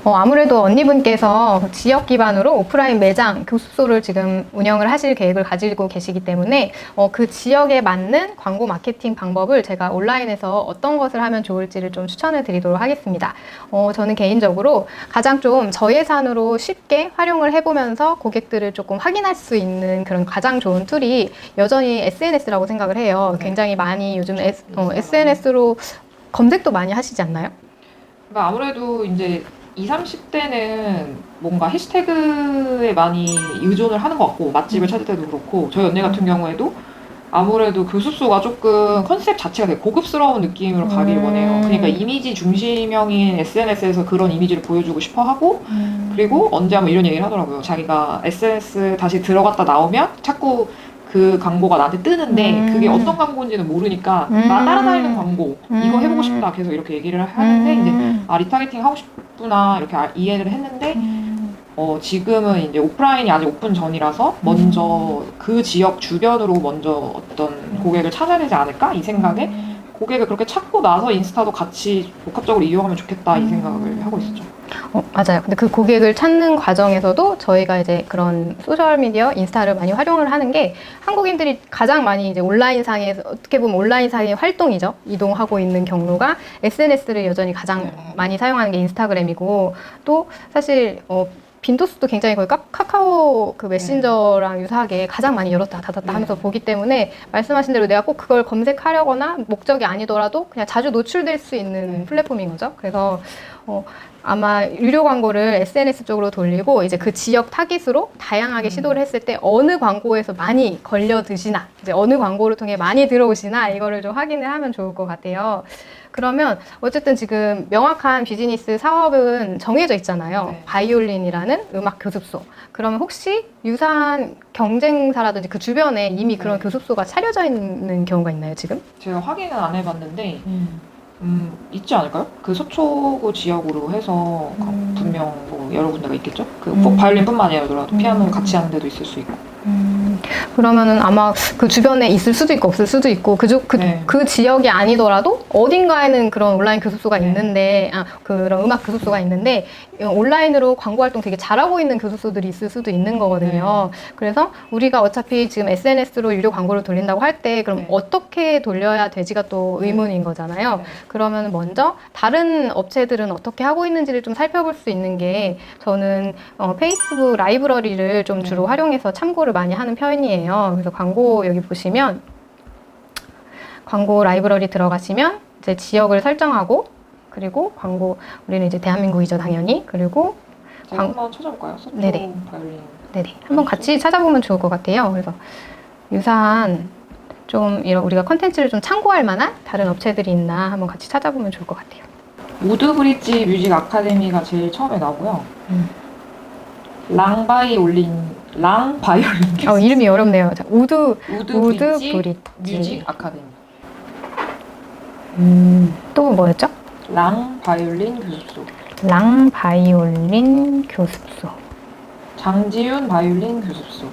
아무래도 언니분께서 지역 기반으로 오프라인 매장, 교습소를 지금 운영을 하실 계획을 가지고 계시기 때문에 그 지역에 맞는 광고 마케팅 방법을 제가 온라인에서 어떤 것을 하면 좋을지를 좀 추천을 드리도록 하겠습니다. 저는 개인적으로 가장 좀 저예산으로 쉽게 활용을 해보면서 고객들을 조금 확인할 수 있는 그런 가장 좋은 툴이 여전히 SNS라고 생각을 해요. 굉장히 많이 요즘 SNS로 검색도 많이 하시지 않나요? 그러니까 아무래도 이제 20, 30대는 뭔가 해시태그에 많이 의존을 하는 것 같고, 맛집을 찾을 때도 그렇고, 저희 언니 같은 경우에도 아무래도 교습소가 조금 컨셉 자체가 되게 고급스러운 느낌으로 가길 원해요. 그러니까 이미지 중심형인 SNS에서 그런 이미지를 보여주고 싶어 하고, 그리고 언제 한번 이런 얘기를 하더라고요. 자기가 SNS 다시 들어갔다 나오면 자꾸 그 광고가 나한테 뜨는데 그게 어떤 광고인지는 모르니까 나 따라다니는 광고 이거 해보고 싶다 계속 이렇게 얘기를 하는데 이제 리타게팅 하고 싶구나 이렇게 이해를 했는데 지금은 이제 오프라인이 아직 오픈 전이라서 먼저 그 지역 주변으로 먼저 어떤 고객을 찾아야 되지 않을까 이 생각에 고객을 그렇게 찾고 나서 인스타도 같이 복합적으로 이용하면 좋겠다 이 생각을 하고 있었죠. 맞아요. 근데 그 고객을 찾는 과정에서도 저희가 이제 그런 소셜미디어, 인스타를 많이 활용을 하는 게 한국인들이 가장 많이 이제 온라인상에서 어떻게 보면 온라인상의 활동이죠. 이동하고 있는 경로가 SNS를 여전히 가장 많이 사용하는 게 인스타그램이고 또 사실 빈도수도 굉장히 거의 카카오 그 메신저랑 유사하게 가장 많이 열었다 닫았다 하면서 보기 때문에 말씀하신 대로 내가 꼭 그걸 검색하려거나 목적이 아니더라도 그냥 자주 노출될 수 있는 플랫폼인 거죠. 그래서 아마 유료 광고를 SNS 쪽으로 돌리고 이제 그 지역 타깃으로 다양하게 시도를 했을 때 어느 광고에서 많이 걸려드시나 이제 어느 광고를 통해 많이 들어오시나 이거를 좀 확인을 하면 좋을 것 같아요. 그러면 어쨌든 지금 명확한 비즈니스 사업은 정해져 있잖아요. 네. 바이올린이라는 음악 교습소. 그러면 혹시 유사한 경쟁사라든지 그 주변에 이미 그런 교습소가 차려져 있는 경우가 있나요, 지금? 제가 확인은 안 해봤는데 있지 않을까요? 그 서초구 지역으로 해서 분명 뭐 여러 군데가 있겠죠? 꼭 바이올린뿐만이 아니더라도 피아노 같이 하는 데도 있을 수 있고. 그러면은 아마 그 주변에 있을 수도 있고 없을 수도 있고 그 지역이 아니더라도 어딘가에는 그런 온라인 교습소가 있는데 그런 음악 교습소가 있는데 온라인으로 광고 활동 되게 잘하고 있는 교습소들이 있을 수도 있는 거거든요. 그래서 우리가 어차피 지금 SNS로 유료 광고를 돌린다고 할 때 그럼 어떻게 돌려야 되지가 또 의문인 거잖아요. 그러면 먼저 다른 업체들은 어떻게 하고 있는지를 좀 살펴볼 수 있는 게 저는 페이스북 라이브러리를 좀 주로 활용해서 참고를 많이 하는 편이에요. 그래서 광고 여기 보시면 광고 라이브러리 들어가시면 이제 지역을 설정하고 그리고 광고 우리는 이제 대한민국이죠 당연히. 그리고 한번 찾아볼까요? 서초 네네. 바이올린. 네네. 한번 같이 찾아보면 좋을 것 같아요. 그래서 유사한 좀 이런 우리가 컨텐츠를 좀 참고할 만한 다른 업체들이 있나 한번 같이 찾아보면 좋을 것 같아요. 우드브리지 뮤직 아카데미가 제일 처음에 나오고요. 랑바이올린 교습소. 이름이 어렵네요. 자, 우드브리지 뮤직 아카데미. 또 뭐였죠? 랑바이올린 교습소. 랑바이올린 교습소. 장지윤 바이올린 교습소.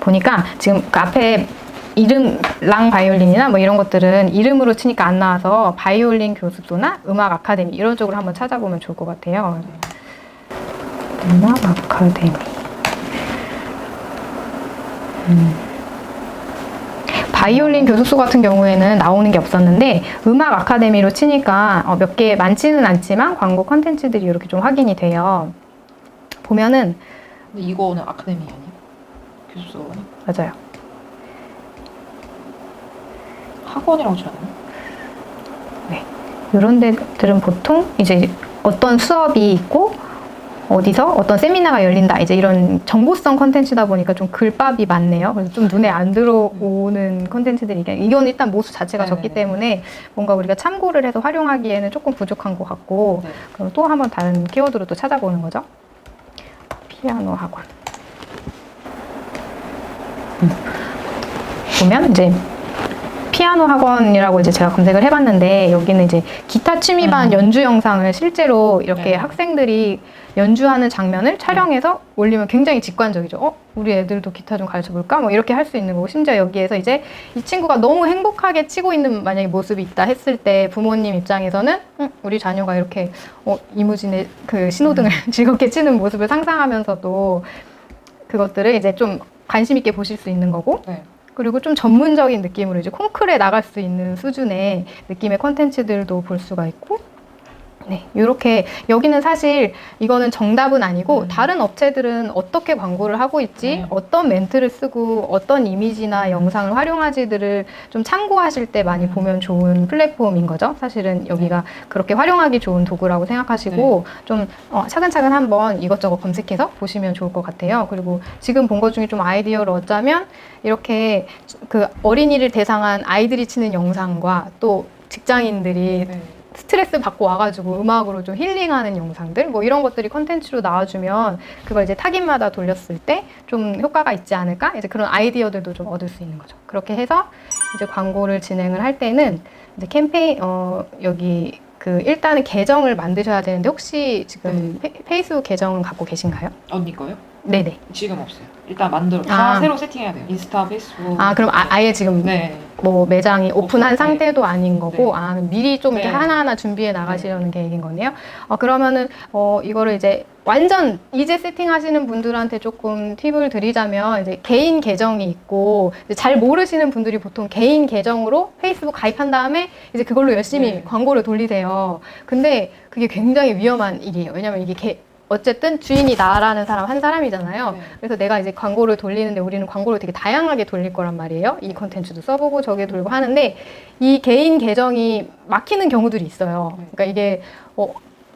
보니까 지금 그 앞에 이름 랑바이올린이나 뭐 이런 것들은 이름으로 치니까 안 나와서 바이올린 교습소나 음악 아카데미 이런 쪽으로 한번 찾아보면 좋을 것 같아요. 음악 아카데미. 바이올린 교습소 같은 경우에는 나오는 게 없었는데 음악 아카데미로 치니까 몇 개 많지는 않지만 광고 컨텐츠들이 이렇게 좀 확인이 돼요. 보면은 근데 이거는 아카데미 아니에요? 교습소가 아니에요? 맞아요. 학원이라고 쳐야 되나? 네. 이런 데들은 보통 이제 어떤 수업이 있고 어디서 어떤 세미나가 열린다 이제 이런 정보성 컨텐츠다 보니까 좀 글밥이 많네요. 그래서 좀 눈에 안 들어오는 컨텐츠들이 이건 일단 모수 자체가 적기 때문에 뭔가 우리가 참고를 해서 활용하기에는 조금 부족한 것 같고 그럼 또 한번 다른 키워드로 또 찾아보는 거죠. 피아노 학원. 보면 이제 피아노 학원이라고 이제 제가 검색을 해봤는데 여기는 이제 기타 취미반 연주 영상을 실제로 이렇게 네. 학생들이 연주하는 장면을 촬영해서 올리면 굉장히 직관적이죠. 우리 애들도 기타 좀 가르쳐 볼까? 뭐 이렇게 할 수 있는 거고, 심지어 여기에서 이제 이 친구가 너무 행복하게 치고 있는 만약에 모습이 있다 했을 때 부모님 입장에서는 우리 자녀가 이렇게 이무진의 그 신호등을 즐겁게 치는 모습을 상상하면서도 그것들을 이제 좀 관심 있게 보실 수 있는 거고, 네. 그리고 좀 전문적인 느낌으로 이제 콩쿨에 나갈 수 있는 수준의 느낌의 콘텐츠들도 볼 수가 있고, 네, 이렇게 여기는 사실 이거는 정답은 아니고 다른 업체들은 어떻게 광고를 하고 있지, 어떤 멘트를 쓰고 어떤 이미지나 영상을 활용하지들을 좀 참고하실 때 많이 보면 좋은 플랫폼인 거죠. 사실은 여기가 그렇게 활용하기 좋은 도구라고 생각하시고 좀 차근차근 한번 이것저것 검색해서 보시면 좋을 것 같아요. 그리고 지금 본 것 중에 좀 아이디어를 얻자면 이렇게 그 어린이를 대상한 아이들이 치는 영상과 또 직장인들이 네. 스트레스 받고 와가지고 음악으로 좀 힐링하는 영상들 뭐 이런 것들이 컨텐츠로 나와주면 그걸 이제 타깃마다 돌렸을 때 좀 효과가 있지 않을까? 이제 그런 아이디어들도 좀 얻을 수 있는 거죠. 그렇게 해서 이제 광고를 진행을 할 때는 이제 캠페인 여기 그 일단은 계정을 만드셔야 되는데 혹시 지금 페이스북 계정 갖고 계신가요? 언니 거요? 네네. 지금 없어요. 일단 다 아. 새로 세팅해야 돼요. 인스타, 페이스북. 그럼 아예 지금 네. 뭐 매장이 오픈한 네. 상태도 아닌 거고, 미리 좀 이렇게 네. 하나하나 준비해 나가시려는 계획인 거네요. 그러면은 이거를 이제 완전 이제 세팅하시는 분들한테 조금 팁을 드리자면 이제 개인 계정이 있고 이제 잘 모르시는 분들이 보통 개인 계정으로 페이스북 가입한 다음에 이제 그걸로 열심히 광고를 돌리세요. 근데 그게 굉장히 위험한 일이에요. 왜냐면 이게 어쨌든 주인이 나라는 사람 한 사람이잖아요. 네. 그래서 내가 이제 광고를 돌리는데 우리는 광고를 되게 다양하게 돌릴 거란 말이에요. 이 컨텐츠도 써보고 저게 돌고 하는데 이 개인 계정이 막히는 경우들이 있어요. 그러니까 이게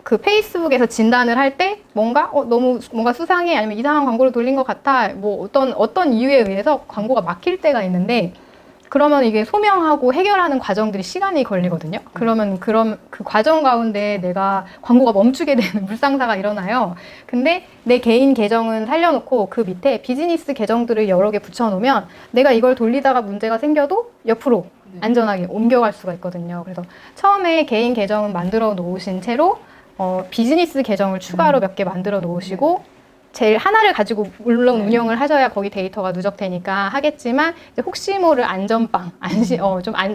그 페이스북에서 진단을 할 때 너무 뭔가 수상해 아니면 이상한 광고를 돌린 것 같아 뭐 어떤 이유에 의해서 광고가 막힐 때가 있는데 그러면 이게 소명하고 해결하는 과정들이 시간이 걸리거든요. 그러면 그 과정 가운데 내가 광고가 멈추게 되는 불상사가 일어나요. 근데 내 개인 계정은 살려놓고 그 밑에 비즈니스 계정들을 여러 개 붙여놓으면 내가 이걸 돌리다가 문제가 생겨도 옆으로 안전하게 옮겨갈 수가 있거든요. 그래서 처음에 개인 계정은 만들어 놓으신 채로 비즈니스 계정을 추가로 몇 개 만들어 놓으시고 제일 하나를 가지고 물론 운영을 하셔야 거기 데이터가 누적되니까 하겠지만 이제 혹시 모를 안전빵,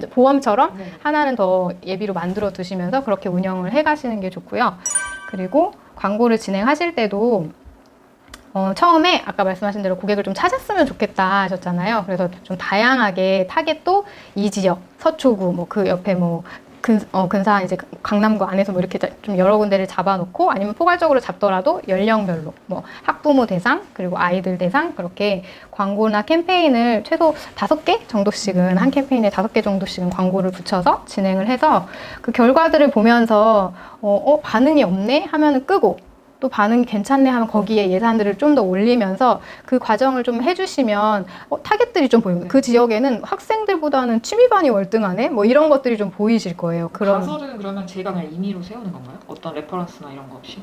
보험처럼 하나는 더 예비로 만들어 두시면서 그렇게 운영을 해 가시는 게 좋고요. 그리고 광고를 진행하실 때도 처음에 아까 말씀하신 대로 고객을 좀 찾았으면 좋겠다 하셨잖아요. 그래서 좀 다양하게 타겟도 이 지역, 서초구, 뭐 그 옆에 뭐 근사한 이제 강남구 안에서 뭐 이렇게 좀 여러 군데를 잡아놓고 아니면 포괄적으로 잡더라도 연령별로 뭐 학부모 대상 그리고 아이들 대상 그렇게 광고나 캠페인을 최소 5개 정도씩은 한 캠페인에 5개 정도씩은 광고를 붙여서 진행을 해서 그 결과들을 보면서 반응이 없네 하면은 끄고 또 반응이 괜찮네 하면 거기에 예산들을 좀 더 올리면서 그 과정을 좀 해주시면 타겟들이 좀 보입니다. 그 지역에는 학생들보다는 취미반이 월등하네? 뭐 이런 것들이 좀 보이실 거예요. 가설은 그러면 제가 그냥 임의로 세우는 건가요? 어떤 레퍼런스나 이런 거 없이?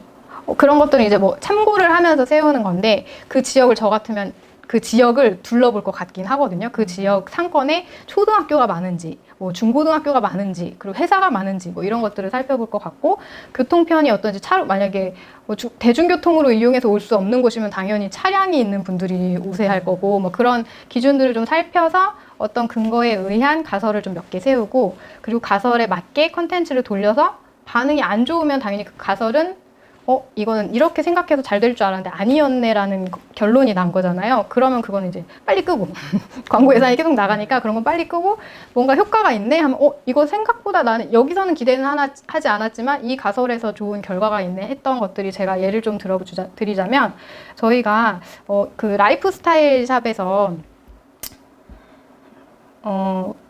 그런 것들은 이제 뭐 참고를 하면서 세우는 건데 그 지역을 저 같으면 그 지역을 둘러볼 것 같긴 하거든요. 그 지역 상권에 초등학교가 많은지, 뭐 중고등학교가 많은지, 그리고 회사가 많은지, 뭐 이런 것들을 살펴볼 것 같고, 교통편이 어떤지 만약에 뭐 대중교통으로 이용해서 올 수 없는 곳이면 당연히 차량이 있는 분들이 오세야 할 거고, 뭐 그런 기준들을 좀 살펴서 어떤 근거에 의한 가설을 좀 몇 개 세우고, 그리고 가설에 맞게 컨텐츠를 돌려서 반응이 안 좋으면 당연히 그 가설은 이거는 이렇게 생각해서 잘 될 줄 알았는데 아니었네라는 결론이 난 거잖아요. 그러면 그거는 이제 빨리 끄고 광고 예산이 계속 나가니까 그런 건 빨리 끄고 뭔가 효과가 있네 하면 이거 생각보다 나는 여기서는 기대는 하지 않았지만 이 가설에서 좋은 결과가 있네 했던 것들이 제가 예를 좀 드리자면 저희가 그 라이프 스타일 샵에서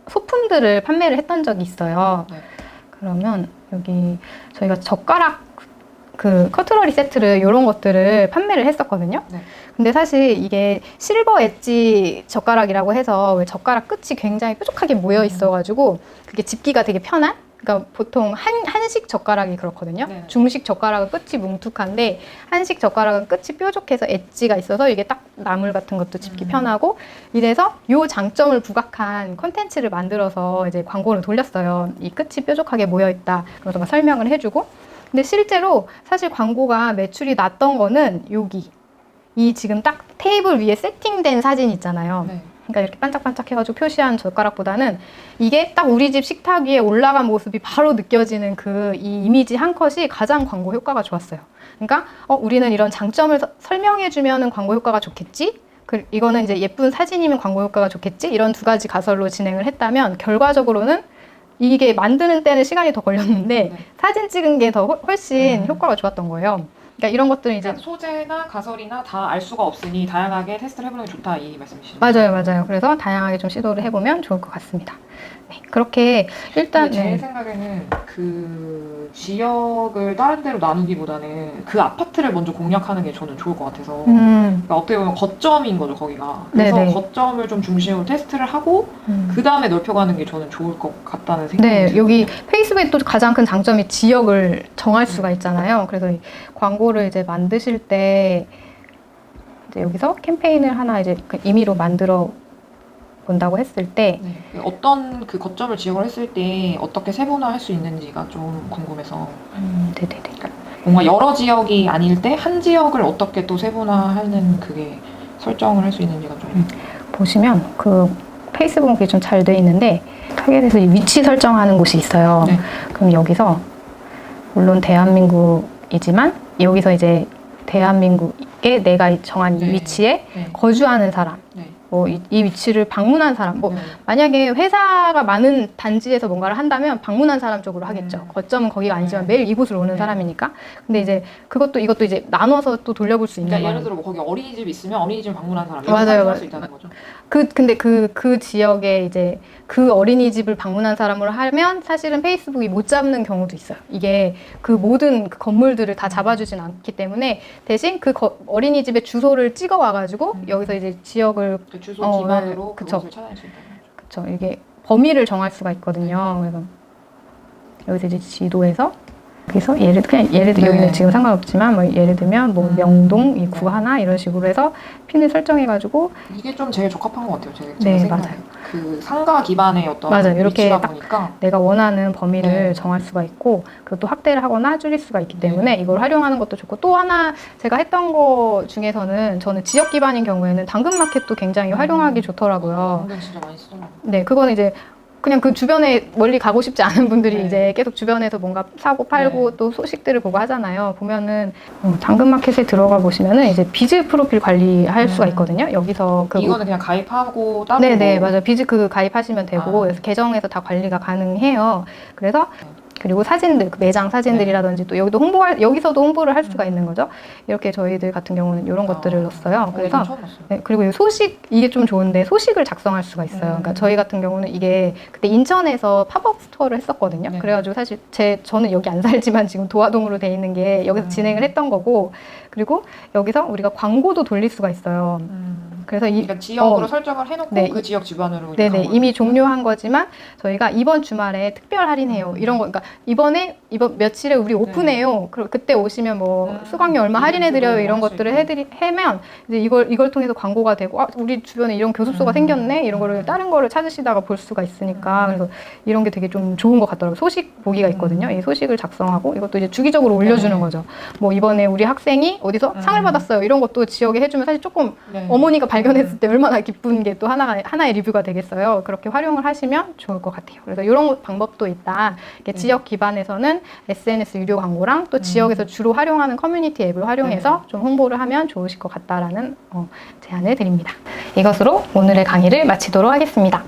소품들을 판매를 했던 적이 있어요. 그러면 여기 저희가 젓가락 그 커트러리 세트를 이런 것들을 판매를 했었거든요. 근데 사실 이게 실버 엣지 젓가락이라고 해서 왜 젓가락 끝이 굉장히 뾰족하게 모여 있어가지고 그게 집기가 되게 편한 그러니까 보통 한식 젓가락이 그렇거든요. 네. 중식 젓가락은 끝이 뭉툭한데 한식 젓가락은 끝이 뾰족해서 엣지가 있어서 이게 딱 나물 같은 것도 집기 편하고 이래서 요 장점을 부각한 콘텐츠를 만들어서 이제 광고를 돌렸어요. 이 끝이 뾰족하게 모여 있다. 그래서 막 설명을 해주고 근데 실제로 사실 광고가 매출이 났던 거는 여기 이 지금 딱 테이블 위에 세팅된 사진 있잖아요. 네. 그러니까 이렇게 반짝반짝 해가지고 표시한 젓가락보다는 이게 딱 우리 집 식탁 위에 올라간 모습이 바로 느껴지는 그 이 이미지 한 컷이 가장 광고 효과가 좋았어요. 그러니까 우리는 이런 장점을 설명해주면 광고 효과가 좋겠지? 이거는 이제 예쁜 사진이면 광고 효과가 좋겠지? 이런 두 가지 가설로 진행을 했다면 결과적으로는 이게 만드는 때는 시간이 더 걸렸는데 네. 사진 찍은 게 더 훨씬 효과가 좋았던 거예요. 그러니까 이런 것들은 이제 그러니까 소재나 가설이나 다 알 수가 없으니 다양하게 테스트를 해보는 게 좋다 이 말씀이시죠? 맞아요. 그래서 다양하게 좀 시도를 해보면 좋을 것 같습니다. 네, 그렇게 일단 제 생각에는 그 지역을 다른 데로 나누기보다는 그 아파트를 먼저 공략하는 게 저는 좋을 것 같아서 그러니까 어떻게 보면 거점인 거죠 거기가. 그래서 네네. 거점을 좀 중심으로 테스트를 하고 그 다음에 넓혀가는 게 저는 좋을 것 같다는 생각이 네, 들어요. 여기 페이스북의 또 가장 큰 장점이 지역을 정할 수가 있잖아요. 그래서 이 광고를 이제 만드실 때 이제 여기서 캠페인을 하나 이제 그 임의로 만들어 본다고 했을 때 네. 어떤 그 거점을 지역을 했을 때 어떻게 세분화할 수 있는지가 좀 궁금해서 네네네. 뭔가 여러 지역이 아닐 때 한 지역을 어떻게 또 세분화하는 그게 설정을 할 수 있는지가 좀 보시면 그 페이스북이 좀 잘 돼 있는데 타겟에서 이 위치 설정하는 곳이 있어요. 네. 그럼 여기서 물론 대한민국이지만 여기서 이제 대한민국에 내가 정한 이 네. 위치에 네. 거주하는 사람 네. 뭐 이 위치를 방문한 사람 뭐 네. 만약에 회사가 많은 단지에서 뭔가를 한다면 방문한 사람 쪽으로 하겠죠. 거점은 거기가 아니지만 네. 매일 이곳으로 오는 네. 사람이니까. 근데 이제 이것도 이제 나눠서 또 돌려볼 수 있는 그러니까 거예요. 예를 들어 뭐 거기 어린이집 있으면 어린이집 방문한 사람 맞아요. 할수 있다는 거죠. 근데 그 지역에 이제 그 어린이집을 방문한 사람으로 하면 사실은 페이스북이 못 잡는 경우도 있어요. 이게 그 모든 그 건물들을 다 잡아주진 않기 때문에 대신 그 어린이집의 주소를 찍어 와가지고 여기서 이제 지역을 그 주소 기반으로 그쵸. 그것을 찾아낼 수 있다는 거죠. 그쵸 이게 범위를 정할 수가 있거든요. 그래서 여기서 이제 지도에서 그래서 예를 들어 여기는 지금 상관없지만 뭐 예를 들면 뭐 명동 이 구 하나 이런 식으로 해서 핀을 설정해가지고 이게 좀 제일 적합한 것 같아요. 제 네, 생각에. 맞아요. 그 상가 기반의 어떤 맞아요. 이렇게 위치다 딱 보니까 내가 원하는 범위를 네. 정할 수가 있고 그것도 확대를 하거나 줄일 수가 있기 때문에 이걸 활용하는 것도 좋고 또 하나 제가 했던 거 중에서는 저는 지역 기반인 경우에는 당근마켓도 굉장히 활용하기 좋더라고요. 당근 진짜 많이 쓰더라고요. 네, 그거는 이제 그냥 그 주변에 멀리 가고 싶지 않은 분들이 네. 이제 계속 주변에서 뭔가 사고 팔고 네. 또 소식들을 보고 하잖아요. 보면은 당근마켓에 들어가 보시면은 이제 비즈 프로필 관리할 수가 있거든요. 여기서 이거는 그냥 가입하고 따로 네네 뭐- 맞아요. 비즈 가입하시면 되고 그래서 계정에서 다 관리가 가능해요. 그래서 그리고 사진들, 그 매장 사진들이라든지 또 여기서도 홍보를 할 수가 있는 거죠. 이렇게 저희들 같은 경우는 이런 것들을 넣었어요. 그래서 이건 처음 봤어요. 네, 그리고 이 이게 좀 좋은데 소식을 작성할 수가 있어요. 그러니까 저희 같은 경우는 이게 그때 인천에서 팝업 스토어를 했었거든요. 네. 그래가지고 사실 저는 여기 안 살지만 지금 도화동으로 돼 있는 게 여기서 진행을 했던 거고 그리고 여기서 우리가 광고도 돌릴 수가 있어요. 그래서 그러니까 지역으로 설정을 해놓고 네, 그 지역 기반으로 네네 이미 종료한 거지만 저희가 이번 주말에 특별 할인해요 이런 거 그러니까 이번 며칠에 우리 오픈해요 그때 오시면 뭐 수강료 얼마 할인해 드려요 이런 것들을 해면 이제 이걸 통해서 광고가 되고 우리 주변에 이런 교습소가 생겼네 이런 거를 다른 거를 찾으시다가 볼 수가 있으니까 그래서 이런 게 되게 좀 좋은 것 같더라고요. 소식 보기가 있거든요. 이 소식을 작성하고 이것도 이제 주기적으로 올려주는 거죠. 뭐 이번에 우리 학생이 어디서 상을 받았어요 이런 것도 지역에 해주면 사실 조금 어머니가 발견했을 때 얼마나 기쁜 게 또 하나의 리뷰가 되겠어요. 그렇게 활용을 하시면 좋을 것 같아요. 그래서 이런 방법도 있다. 이렇게 지역 기반에서는 SNS 유료 광고랑 또 지역에서 주로 활용하는 커뮤니티 앱을 활용해서 좀 홍보를 하면 좋으실 것 같다라는 제안을 드립니다. 이것으로 오늘의 강의를 마치도록 하겠습니다.